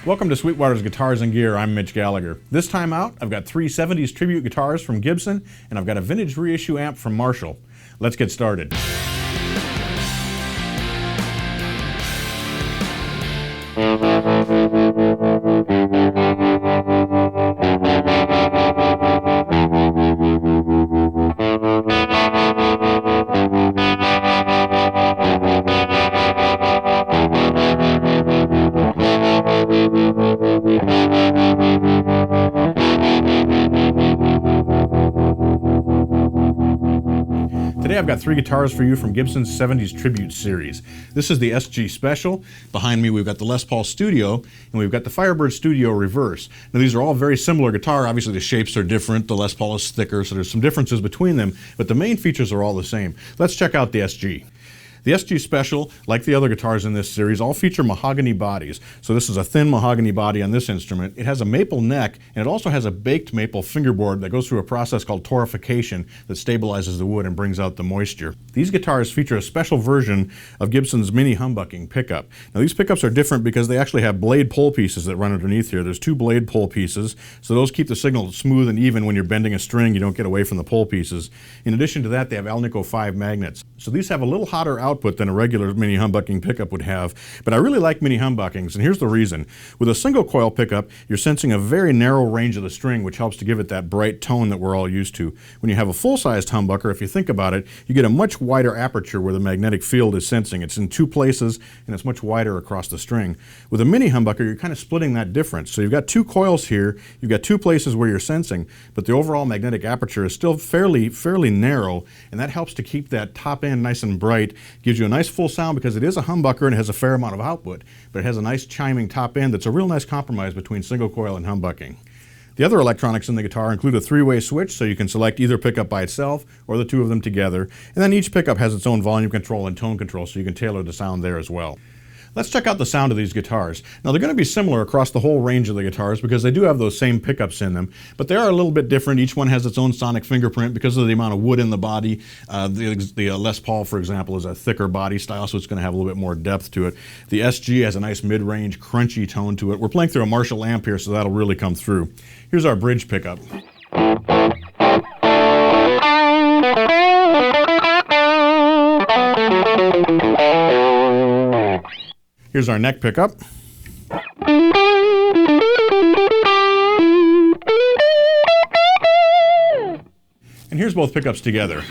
Welcome to Sweetwater's Guitars and Gear. I'm Mitch Gallagher. This time out, I've got three 70s tribute guitars from Gibson, and I've got a vintage reissue amp from Marshall. Let's get started. Today I've got three guitars for you from Gibson's 70s Tribute Series. This is the SG Special. Behind me we've got the Les Paul Studio, and we've got the Firebird Studio Reverse. Now these are all very similar guitar. Obviously the shapes are different. The Les Paul is thicker, so there's some differences between them, but the main features are all the same. Let's check out the SG. The SG Special, like the other guitars in this series, all feature mahogany bodies. So this is a thin mahogany body on this instrument. It has a maple neck, and it also has a baked maple fingerboard that goes through a process called torrefication that stabilizes the wood and brings out the moisture. These guitars feature a special version of Gibson's mini humbucking pickup. Now these pickups are different because they actually have blade pull pieces that run underneath here. There's two blade pull pieces, so those keep the signal smooth and even when you're bending a string. You don't get away from the pull pieces. In addition to that, they have Alnico 5 magnets. So these have a little hotter output than a regular mini humbucking pickup would have, but I really like mini humbuckings, and here's the reason. With a single coil pickup, you're sensing a very narrow range of the string, which helps to give it that bright tone that we're all used to. When you have a full-sized humbucker, if you think about it, you get a much wider aperture where the magnetic field is sensing. It's in two places, and it's much wider across the string. With a mini humbucker, you're kind of splitting that difference. So you've got two coils here, you've got two places where you're sensing, but the overall magnetic aperture is still fairly narrow, and that helps to keep that top end nice and bright, gives you a nice full sound because it is a humbucker and it has a fair amount of output, but it has a nice chiming top end that's a real nice compromise between single coil and humbucking. The other electronics in the guitar include a three-way switch, so you can select either pickup by itself or the two of them together, and then each pickup has its own volume control and tone control, so you can tailor the sound there as well. Let's check out the sound of these guitars. Now they're going to be similar across the whole range of the guitars because they do have those same pickups in them, but they are a little bit different. Each one has its own sonic fingerprint because of the amount of wood in the body. The Les Paul, for example, is a thicker body style, so it's going to have a little bit more depth to it. The SG has a nice mid-range, crunchy tone to it. We're playing through a Marshall amp here, so that'll really come through. Here's our bridge pickup. Here's our neck pickup. And here's both pickups together.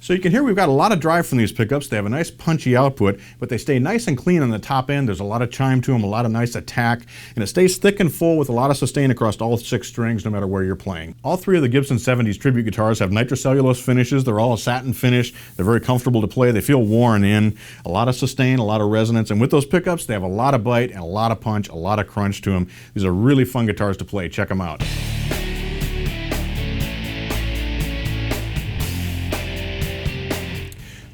So you can hear we've got a lot of drive from these pickups. They have a nice punchy output, but they stay nice and clean on the top end. There's a lot of chime to them, a lot of nice attack, and it stays thick and full with a lot of sustain across all six strings no matter where you're playing. All three of the Gibson 70s tribute guitars have nitrocellulose finishes. They're all a satin finish. They're very comfortable to play. They feel worn in. A lot of sustain, a lot of resonance, and with those pickups, they have a lot of bite and a lot of punch, a lot of crunch to them. These are really fun guitars to play. Check them out.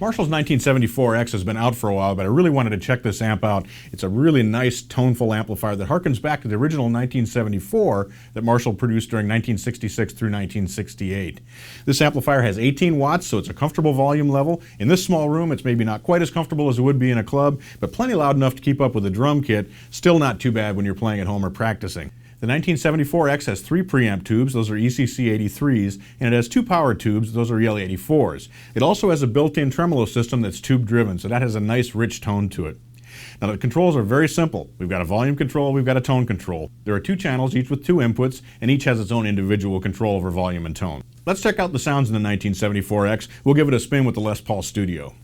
Marshall's 1974X has been out for a while, but I really wanted to check this amp out. It's a really nice, toneful amplifier that harkens back to the original 1974 that Marshall produced during 1966 through 1968. This amplifier has 18 watts, so it's a comfortable volume level. In this small room, it's maybe not quite as comfortable as it would be in a club, but plenty loud enough to keep up with the drum kit. Still not too bad when you're playing at home or practicing. The 1974X has three preamp tubes, those are ECC 83s, and it has two power tubes, those are EL 84s. It also has a built-in tremolo system that's tube driven, so that has a nice rich tone to it. Now the controls are very simple. We've got a volume control, we've got a tone control. There are two channels, each with two inputs, and each has its own individual control over volume and tone. Let's check out the sounds in the 1974X. We'll give it a spin with the Les Paul Studio.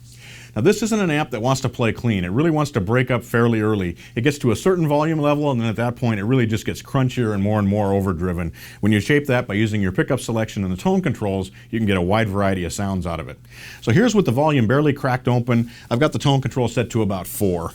Now this isn't an amp that wants to play clean. It really wants to break up fairly early. It gets to a certain volume level, and then at that point it really just gets crunchier and more overdriven. When you shape that by using your pickup selection and the tone controls, you can get a wide variety of sounds out of it. So here's with the volume barely cracked open. I've got the tone control set to about 4.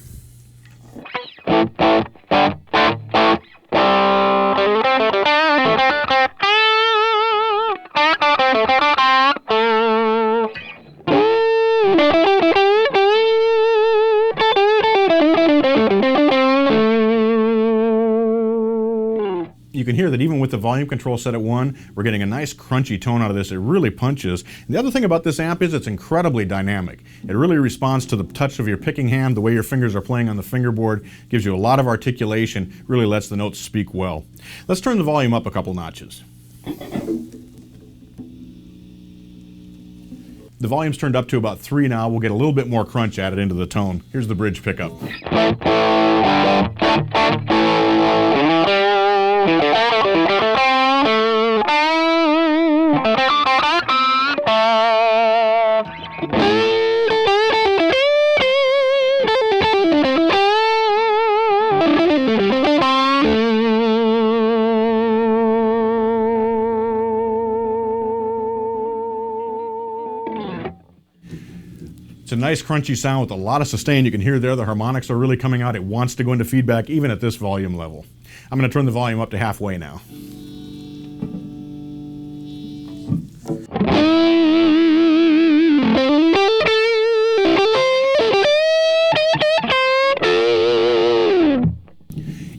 You can hear that even with the volume control set at 1, we're getting a nice crunchy tone out of this. It really punches. And the other thing about this amp is it's incredibly dynamic. It really responds to the touch of your picking hand, the way your fingers are playing on the fingerboard, gives you a lot of articulation, really lets the notes speak well. Let's turn the volume up a couple notches. The volume's turned up to about 3 now. We'll get a little bit more crunch added into the tone. Here's the bridge pickup. It's a nice crunchy sound with a lot of sustain. You can hear there the harmonics are really coming out. It wants to go into feedback even at this volume level. I'm going to turn the volume up to halfway now.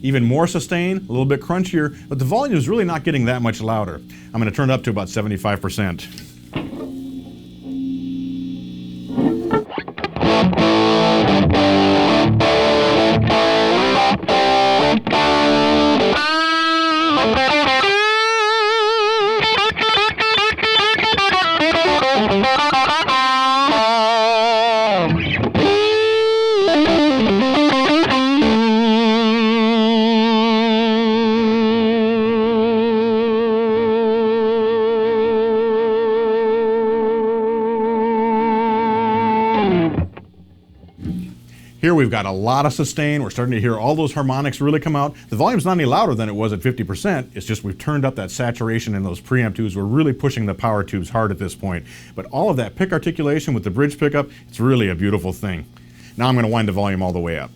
Even more sustain, a little bit crunchier, but the volume is really not getting that much louder. I'm going to turn it up to about 75%. Here we've got a lot of sustain. We're starting to hear all those harmonics really come out. The volume's not any louder than it was at 50%. It's just we've turned up that saturation in those preamp tubes. We're really pushing the power tubes hard at this point. But all of that pick articulation with the bridge pickup, it's really a beautiful thing. Now I'm going to wind the volume all the way up.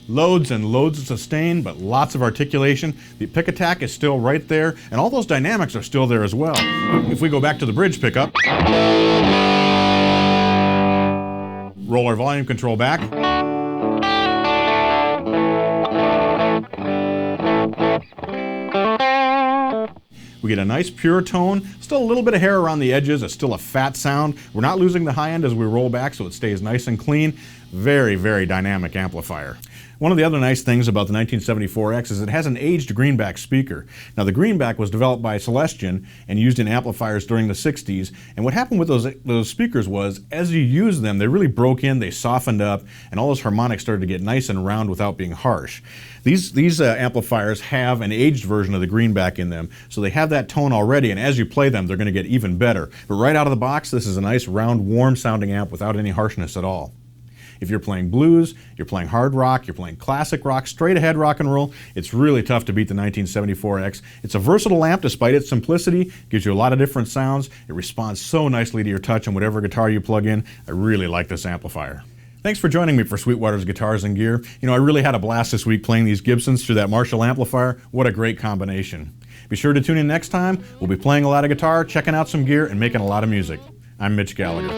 Loads and loads of sustain, but lots of articulation. The pick attack is still right there, and all those dynamics are still there as well. If we go back to the bridge pickup, roll our volume control back, we get a nice pure tone, still a little bit of hair around the edges. It's still a fat sound. We're not losing the high end as we roll back, so it stays nice and clean. Very, very dynamic amplifier. One of the other nice things about the 1974X is it has an aged greenback speaker. Now the greenback was developed by Celestion and used in amplifiers during the 60s, and what happened with those speakers was as you use them, they really broke in, they softened up, and all those harmonics started to get nice and round without being harsh. These amplifiers have an aged version of the greenback in them, so they have that tone already, and as you play them, they're going to get even better. But right out of the box, this is a nice round, warm sounding amp without any harshness at all. If you're playing blues, you're playing hard rock, you're playing classic rock, straight ahead rock and roll, it's really tough to beat the 1974X. It's a versatile amp despite its simplicity, gives you a lot of different sounds. It responds so nicely to your touch on whatever guitar you plug in. I really like this amplifier. Thanks for joining me for Sweetwater's Guitars and Gear. You know, I really had a blast this week playing these Gibsons through that Marshall amplifier. What a great combination. Be sure to tune in next time. We'll be playing a lot of guitar, checking out some gear, and making a lot of music. I'm Mitch Gallagher.